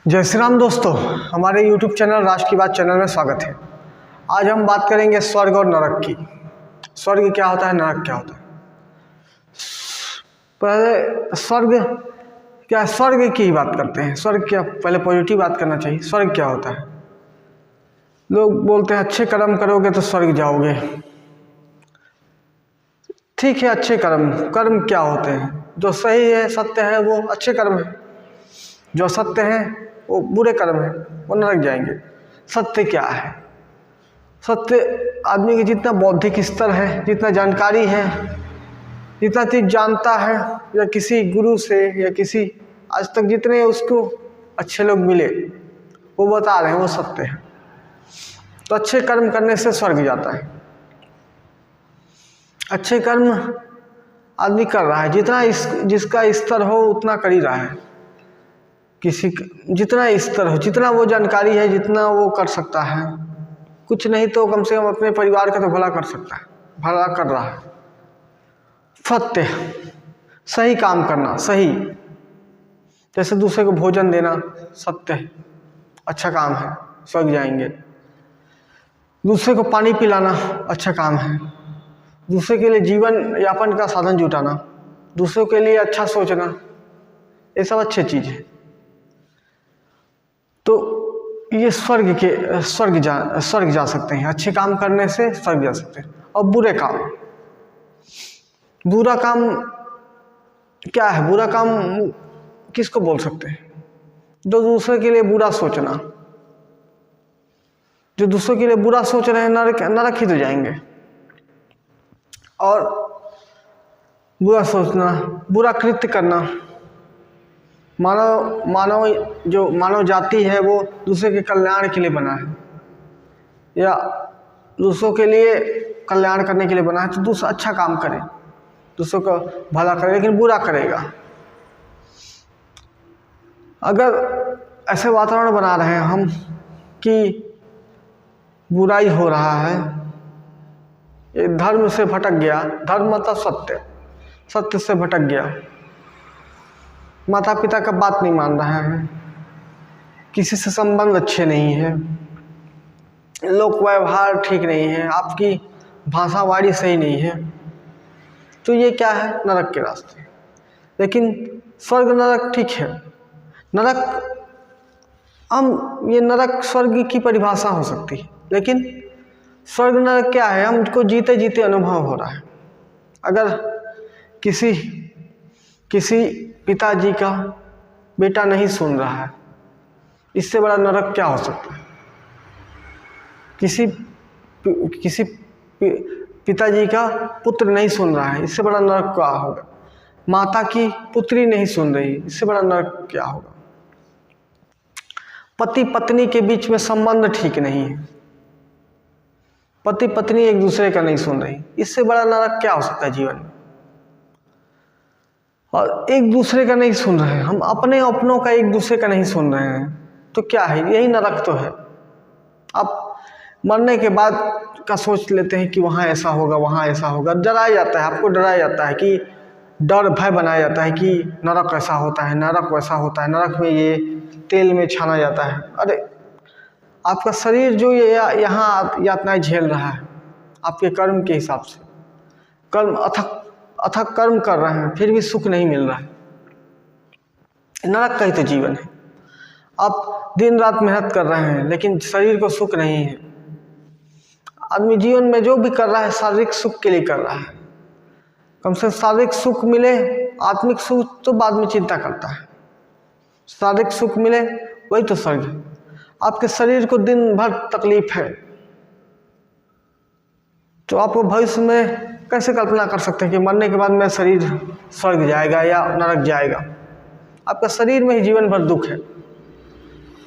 जय श्री राम दोस्तों, हमारे YouTube चैनल राष्ट्र की बात चैनल में स्वागत है। आज हम बात करेंगे स्वर्ग और नरक की। स्वर्ग क्या होता है, नरक क्या होता है। पहले स्वर्ग की ही बात करते हैं। स्वर्ग क्या, पहले पॉजिटिव बात करना चाहिए। स्वर्ग क्या होता है। लोग बोलते हैं अच्छे कर्म करोगे तो स्वर्ग जाओगे। ठीक है, अच्छे कर्म क्या होते हैं। जो सही है, सत्य है, वो अच्छे कर्म है। जो सत्य है वो बुरे कर्म है, वो नरक जाएंगे। सत्य क्या है। सत्य आदमी की जितना बौद्धिक स्तर है, जितना जानकारी है, जितना चीज जानता है, या किसी गुरु से या किसी आज तक जितने उसको अच्छे लोग मिले वो बता रहे हैं वो सत्य है। तो अच्छे कर्म करने से स्वर्ग जाता है। अच्छे कर्म आदमी कर रहा है, जिसका स्तर हो उतना कर ही रहा है। किसी जितना स्तर हो, जितना वो जानकारी है, जितना वो कर सकता है, कुछ नहीं तो कम से कम अपने परिवार का तो भला कर सकता है, भला कर रहा है। सत्य, सही काम करना, सही, जैसे दूसरे को भोजन देना सत्य है, अच्छा काम है, स्वर्ग जाएंगे। दूसरे को पानी पिलाना अच्छा काम है। दूसरे के लिए जीवन यापन का साधन जुटाना, दूसरों के लिए अच्छा सोचना, ये सब अच्छी चीज है। तो ये स्वर्ग जा सकते हैं। अच्छे काम करने से स्वर्ग जा सकते हैं। और बुरा काम क्या है। बुरा काम किसको बोल सकते हैं। जो दूसरे के लिए बुरा सोचना, जो दूसरों के लिए बुरा सोच रहे हैं, नरक ही तो जाएंगे। और बुरा सोचना, बुरा कृत्य करना, मानव जाति है वो दूसरे के कल्याण के लिए बना है, या दूसरों के लिए कल्याण करने के लिए बना है। तो दूसरा अच्छा काम करे, दूसरों का भला करे, लेकिन बुरा करेगा। अगर ऐसे वातावरण बना रहे हैं हम कि बुराई हो रहा है, ये धर्म से भटक गया, धर्म मतलब सत्य से भटक गया, माता पिता का बात नहीं मान रहा है, किसी से संबंध अच्छे नहीं है, लोक व्यवहार ठीक नहीं है, आपकी भाषावाड़ी सही नहीं है, तो ये क्या है, नरक के रास्ते। लेकिन स्वर्ग नरक ठीक है। ये नरक स्वर्ग की परिभाषा हो सकती है, लेकिन स्वर्ग नरक क्या है, हमको जीते जीते अनुभव हो रहा है। अगर किसी पिताजी का बेटा नहीं सुन रहा है, इससे बड़ा नरक क्या हो सकता है। किसी पिताजी का पुत्र नहीं सुन रहा है, इससे बड़ा नरक क्या होगा। माता की पुत्री नहीं सुन रही, इससे बड़ा नरक क्या होगा। पति पत्नी के बीच में संबंध ठीक नहीं है, पति पत्नी एक दूसरे का नहीं सुन रही, इससे बड़ा नरक क्या हो सकता है जीवन में। और एक दूसरे का नहीं सुन रहे हैं, हम अपनों का एक दूसरे का नहीं सुन रहे हैं, तो क्या है, यही नरक तो है। आप मरने के बाद का सोच लेते हैं कि वहाँ ऐसा होगा, वहाँ ऐसा होगा, डराया जाता है, आपको डराया जाता है कि डर भय बनाया जाता है कि नरक ऐसा होता है, नरक वैसा होता है, नरक में ये तेल में छाना जाता है। अरे आपका शरीर जो ये यहाँ यातनाएं झेल रहा है, आपके कर्म के हिसाब से, कर्म अथक कर्म कर रहे हैं, फिर भी सुख नहीं मिल रहा है। नरक का ही तो जीवन है। आप दिन रात मेहनत कर रहे हैं, लेकिन शरीर को सुख नहीं है। आदमी जीवन में जो भी कर रहा है शारीरिक सुख के लिए कर रहा है। कम से कम शारीरिक सुख मिले, आत्मिक सुख तो बाद में चिंता करता है। शारीरिक सुख मिले वही तो स्वर्ग है। आपके शरीर को दिन भर तकलीफ है, तो आप भविष्य में कैसे कल्पना कर सकते हैं कि मरने के बाद मेरा शरीर स्वर्ग जाएगा या नरक जाएगा। आपका शरीर में ही जीवन भर दुख है।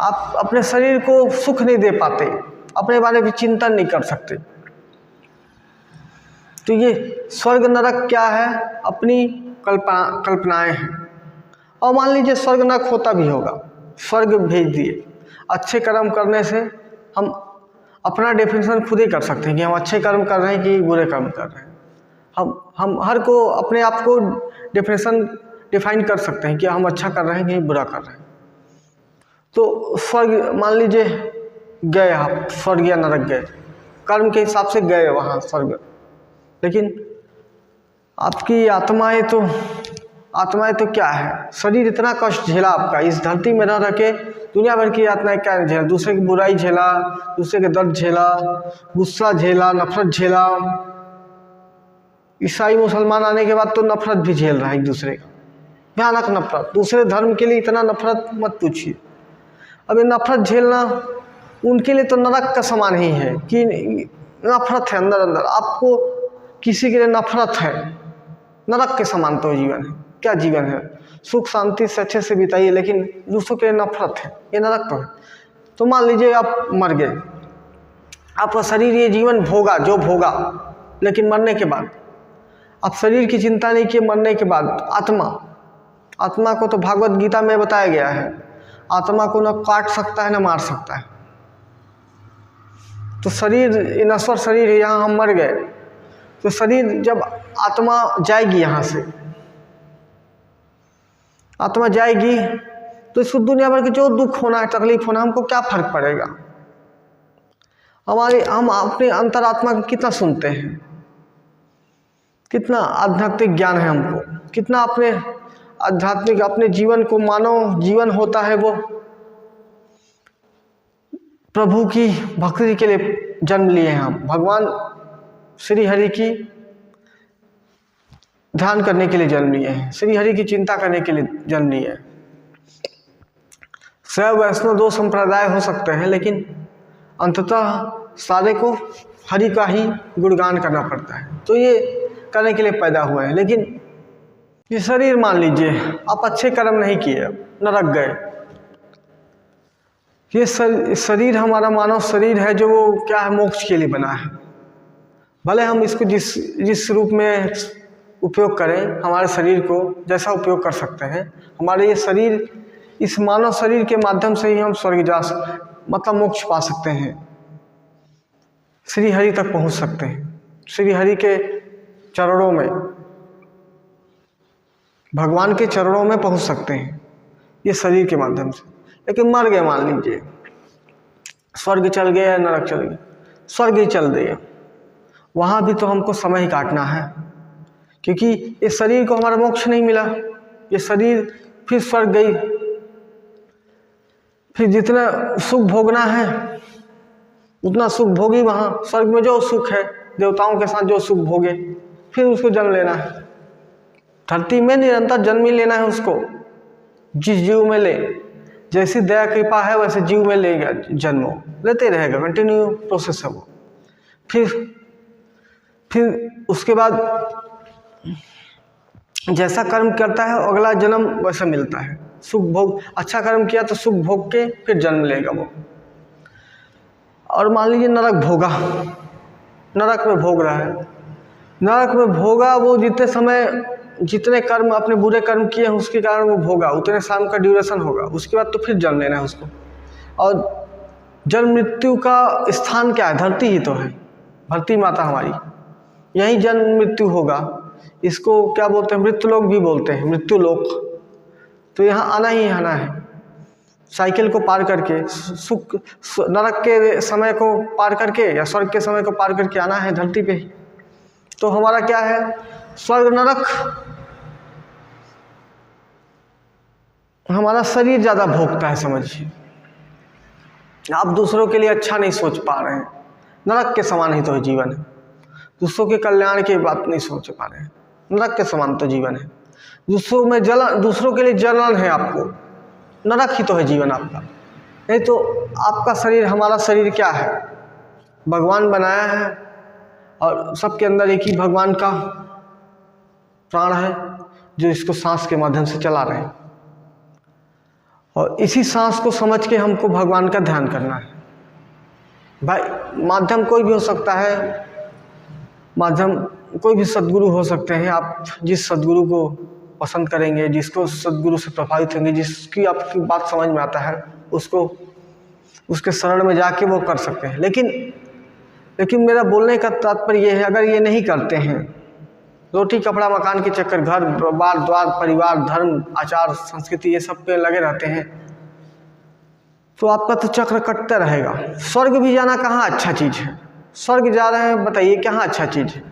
आप अपने शरीर को सुख नहीं दे पाते, अपने बारे में चिंतन नहीं कर सकते। तो ये स्वर्ग नरक क्या है, अपनी कल्पनाएं हैं। और मान लीजिए स्वर्ग नरक होता भी होगा, स्वर्ग भेज दिए। अच्छे कर्म करने से हम अपना डेफिनेशन खुद ही कर सकते हैं कि हम अच्छे कर्म कर रहे हैं कि बुरे कर्म कर रहे हैं। हम हर को अपने आप को डिफाइन कर सकते हैं कि हम अच्छा कर रहे हैं कि बुरा कर रहे हैं। तो स्वर्ग मान लीजिए गए आप, स्वर्ग या नरक गए, कर्म के हिसाब से गए वहाँ स्वर्ग, लेकिन आपकी आत्माएं तो क्या है, शरीर इतना कष्ट झेला आपका, इस धरती में रह रह के दुनिया भर की यातनाएं क्या झेला, दूसरे की बुराई झेला, दूसरे के दर्द झेला, गुस्सा झेला, नफरत झेला। ईसाई मुसलमान आने के बाद तो नफरत भी झेल रहा है एक दूसरे का, भयानक नफरत, दूसरे धर्म के लिए इतना नफरत मत पूछिए। अब ये नफरत झेलना उनके लिए तो नरक का समान ही है कि नफरत है अंदर अंदर, आपको किसी के लिए नफरत है, नरक के समान तो जीवन है। क्या जीवन है, सुख शांति से अच्छे से बिताइए, लेकिन दूसरों के लिए नफरत है, ये नरक तो है। तो मान लीजिए आप मर गए, आपका शरीर ये जीवन भोगा जो भोगा, लेकिन मरने के बाद आप शरीर की चिंता नहीं किए, मरने के बाद आत्मा को तो भागवत गीता में बताया गया है, आत्मा को न काट सकता है न मार सकता है। तो शरीर नश्वर शरीर है, यहाँ हम मर गए तो शरीर जब आत्मा जाएगी, यहाँ से आत्मा जाएगी तो इसको दुनिया भर के जो दुख होना है, तकलीफ होना, हमको क्या फर्क पड़ेगा। हम अपने अंतरात्मा को कितना सुनते हैं, कितना आध्यात्मिक ज्ञान है हमको, कितना अपने आध्यात्मिक अपने जीवन को, मानव जीवन होता है वो प्रभु की भक्ति के लिए जन्म लिए हैं। हम भगवान श्री हरि की ध्यान करने के लिए जन्म लिए हैं, श्री हरि की चिंता करने के लिए जन्म लिए हैं। शैव वैष्णव दो संप्रदाय हो सकते हैं, लेकिन अंततः सारे को हरि का ही गुणगान करना पड़ता है, तो ये करने के लिए पैदा हुए हैं। लेकिन ये शरीर मान लीजिए आप अच्छे कर्म नहीं किए, नरक गए, ये शरीर हमारा मानव शरीर है जो वो क्या है, मोक्ष के लिए बना है। भले हम इसको जिस रूप में उपयोग करें, हमारे शरीर को जैसा उपयोग कर सकते हैं, हमारे ये शरीर, इस मानव शरीर के माध्यम से ही हम स्वर्ग जा मतलब मोक्ष पा सकते हैं, श्री हरि तक पहुंच सकते हैं, श्री हरि के चरणों में, भगवान के चरणों में पहुंच सकते हैं ये शरीर के माध्यम से। लेकिन मर गए, मान लीजिए स्वर्ग चल गए या नरक चल गए, स्वर्ग ही चल दिए, वहाँ भी तो हमको समय ही काटना है, क्योंकि ये शरीर को हमारा मोक्ष नहीं मिला, ये शरीर फिर स्वर्ग गई, फिर जितना सुख भोगना है उतना सुख भोगी, वहाँ स्वर्ग में जो सुख है, देवताओं के साथ जो सुख भोगे, फिर उसको जन्म लेना है, धरती में निरंतर जन्म ही लेना है उसको, जिस जीव में ले, जैसी दया कृपा है वैसे जीव में लेगा, जन्म लेते रहेगा, कंटिन्यू प्रोसेस है वो। फिर उसके बाद जैसा कर्म करता है अगला जन्म वैसा मिलता है, सुख भोग, अच्छा कर्म किया तो सुख भोग के फिर जन्म लेगा वो। और मान लीजिए नरक भोगा, नरक में भोग रहा है, नरक में भोगा वो जितने कर्म अपने बुरे कर्म किए हैं उसके कारण वो भोगा, उतने साल का ड्यूरेशन होगा, उसके बाद तो फिर जन्म लेना है उसको। और जन्म मृत्यु का स्थान क्या है, धरती ही तो है, धरती माता हमारी, यही जन्म मृत्यु होगा। इसको क्या बोलते हैं, मृत्युलोक भी बोलते हैं, मृत्युलोक। तो यहाँ आना ही आना है, साइकिल को पार करके, सुख नरक के समय को पार करके या स्वर्ग के समय को पार करके आना है धरती पे। तो हमारा क्या है, स्वर्ग नरक, हमारा शरीर ज़्यादा भोगता है, समझिए आप दूसरों के लिए अच्छा नहीं सोच पा रहे हैं, नरक के समान ही तो है जीवन है, दूसरों के कल्याण की बात नहीं सोच पा रहे हैं, नरक के समान तो जीवन है, दूसरों के लिए जलन है आपको, नरक ही तो है जीवन आपका। नहीं तो आपका शरीर, हमारा शरीर क्या है, भगवान बनाया है और सबके अंदर एक ही भगवान का प्राण है जो इसको सांस के माध्यम से चला रहे हैं, और इसी सांस को समझ के हमको भगवान का ध्यान करना है। भाई माध्यम कोई भी हो सकता है, माध्यम कोई भी सद्गुरु हो सकते हैं, आप जिस सद्गुरु को पसंद करेंगे, जिसको सद्गुरु से प्रभावित होंगे, जिसकी आपकी बात समझ में आता है, उसको उसके शरण में जाके वो कर सकते हैं। लेकिन मेरा बोलने का तात्पर्य ये है, अगर ये नहीं करते हैं, रोटी कपड़ा मकान के चक्कर, घर बार द्वार परिवार धर्म आचार संस्कृति ये सब पे लगे रहते हैं, तो आपका तो चक्र कटता रहेगा। स्वर्ग भी जाना कहाँ अच्छा चीज़ है? स्वर्ग जा रहे हैं, बताइए कहाँ अच्छा चीज़ है?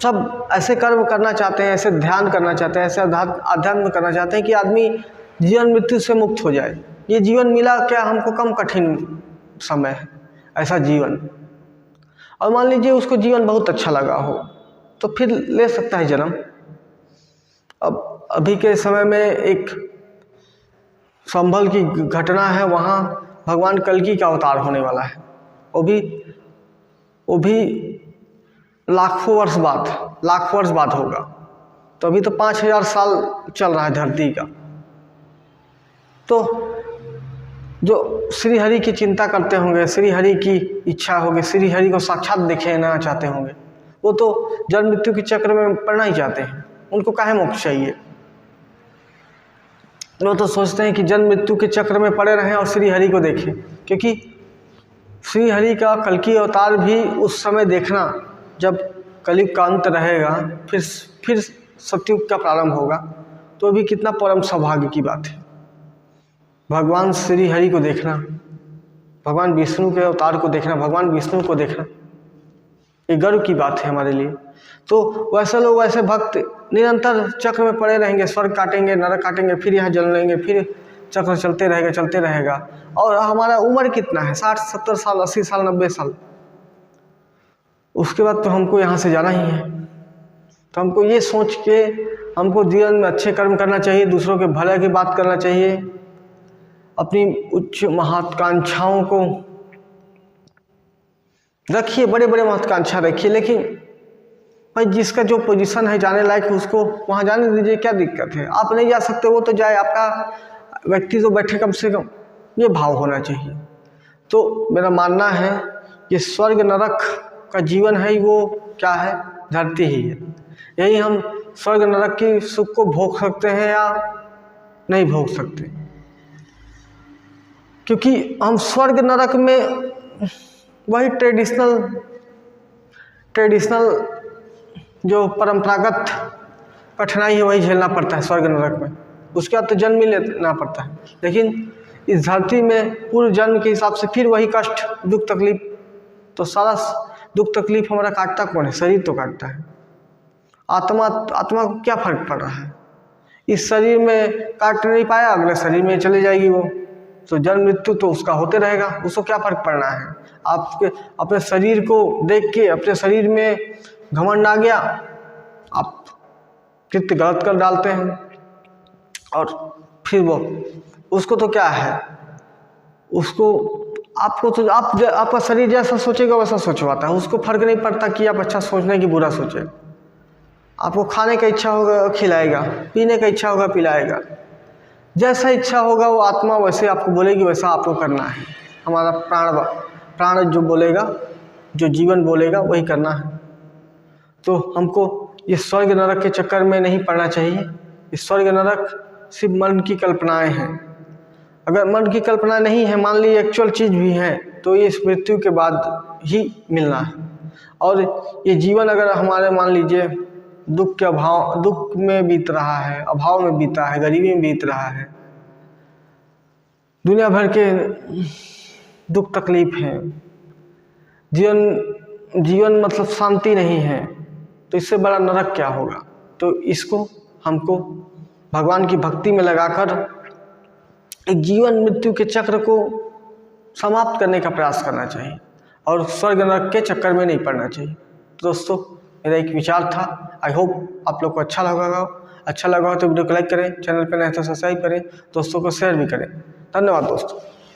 सब ऐसे कर्म करना चाहते हैं, ऐसे ध्यान करना चाहते हैं, ऐसे अध्यात्म करना चाहते हैं कि आदमी जीवन मृत्यु से मुक्त हो जाए। ये जीवन मिला क्या हमको, कम कठिन समय है ऐसा जीवन। और मान लीजिए उसको जीवन बहुत अच्छा लगा हो तो फिर ले सकता है जन्म। अब अभी के समय में एक संभल की घटना है, वहाँ भगवान कल्कि का अवतार होने वाला है। वो भी लाखों वर्ष बाद होगा। तो अभी तो 5000 साल चल रहा है धरती का। तो जो श्री हरि की चिंता करते होंगे, श्री हरि की इच्छा होगी, श्री हरि को साक्षात देखना चाहते होंगे, वो तो जन्म मृत्यु के चक्र में पड़ना ही चाहते हैं। उनको काहे मोक्ष चाहिए? वो तो सोचते हैं कि जन्म मृत्यु के चक्र में पड़े रहें और श्री हरि को देखें, क्योंकि श्री हरि का कल्कि अवतार भी उस समय देखना जब कलयुग का अंत रहेगा, फिर सतयुग का प्रारंभ होगा। तो भी कितना परम सौभाग्य की बात है भगवान श्री हरि को देखना, भगवान विष्णु के अवतार को देखना, भगवान विष्णु को देखना, ये गर्व की बात है हमारे लिए। तो वैसे लोग, वैसे भक्त निरंतर चक्र में पड़े रहेंगे, स्वर्ग काटेंगे, नरक काटेंगे, फिर यहाँ जल लेंगे, फिर चक्र चलते रहेगा। और हमारा उम्र कितना है? 60, 70 साल, 80 साल, 90 साल। उसके बाद तो हमको यहाँ से जाना ही है। तो हमको ये सोच के हमको जीवन में अच्छे कर्म करना चाहिए, दूसरों के भले की बात करना चाहिए, अपनी उच्च महत्वाकांक्षाओं को रखिए, बड़े बड़े महत्वाकांक्षा रखिए। लेकिन भाई जिसका जो पोजीशन है जाने लायक उसको वहाँ जाने दीजिए, क्या दिक्कत है? आप नहीं जा सकते वो तो जाए, आपका व्यक्ति तो बैठे कम से कम, ये भाव होना चाहिए। तो मेरा मानना है कि स्वर्ग नरक का जीवन है वो क्या है? धरती ही है। यही हम स्वर्ग नरक की सुख को भोग सकते हैं या नहीं भोग सकते, क्योंकि हम स्वर्ग नरक में वही ट्रेडिशनल जो परंपरागत कठिनाई है वही झेलना पड़ता है स्वर्ग नरक में। उसके बाद तो जन्म ही लेना पड़ता है। लेकिन इस धरती में पूर्व जन्म के हिसाब से फिर वही कष्ट, दुख, तकलीफ। तो सारा दुख तकलीफ हमारा काटता कौन है? शरीर तो काटता है। आत्मा को क्या फर्क पड़ रहा है? इस शरीर में काट नहीं पाया, अगले शरीर में चले जाएगी वो। तो जन्म मृत्यु तो उसका होते रहेगा, उसको क्या फर्क पड़ना है? आपके अपने शरीर को देख के अपने शरीर में घमंड आ गया, आप कृत्य गलत कर डालते हैं और फिर वो उसको तो क्या है, उसको आपको तो आपका शरीर जैसा सोचेगा वैसा सोचवाता है। उसको फर्क नहीं पड़ता कि आप अच्छा सोचने की बुरा सोचे। आपको खाने का इच्छा होगा खिलाएगा, पीने का इच्छा होगा पिलाएगा, जैसा इच्छा होगा वो आत्मा वैसे आपको बोलेगी, वैसा आपको करना है। हमारा प्राण जो बोलेगा, जो जीवन बोलेगा वही करना है। तो हमको ये स्वर्ग नरक के चक्कर में नहीं पड़ना चाहिए। इस स्वर्ग नरक सिर्फ मन की कल्पनाएं हैं। अगर मन की कल्पना नहीं है, मान लीजिए एक्चुअल चीज़ भी है, तो ये इस मृत्यु के बाद ही मिलना है। और ये जीवन अगर हमारे मान लीजिए दुख में बीत रहा है, अभाव में बीता है, गरीबी में बीत रहा है, दुनिया भर के दुख तकलीफ हैं, जीवन मतलब शांति नहीं है, तो इससे बड़ा नरक क्या होगा? तो इसको हमको भगवान की भक्ति में लगाकर एक जीवन मृत्यु के चक्र को समाप्त करने का प्रयास करना चाहिए और स्वर्ग नरक के चक्कर में नहीं पड़ना चाहिए। दोस्तों, मेरा एक विचार था। आई होप आप लोग को अच्छा लगा हो तो वीडियो को लाइक करें, चैनल पर नए तो सब्सक्राइब करें, दोस्तों को शेयर भी करें। धन्यवाद दोस्तों।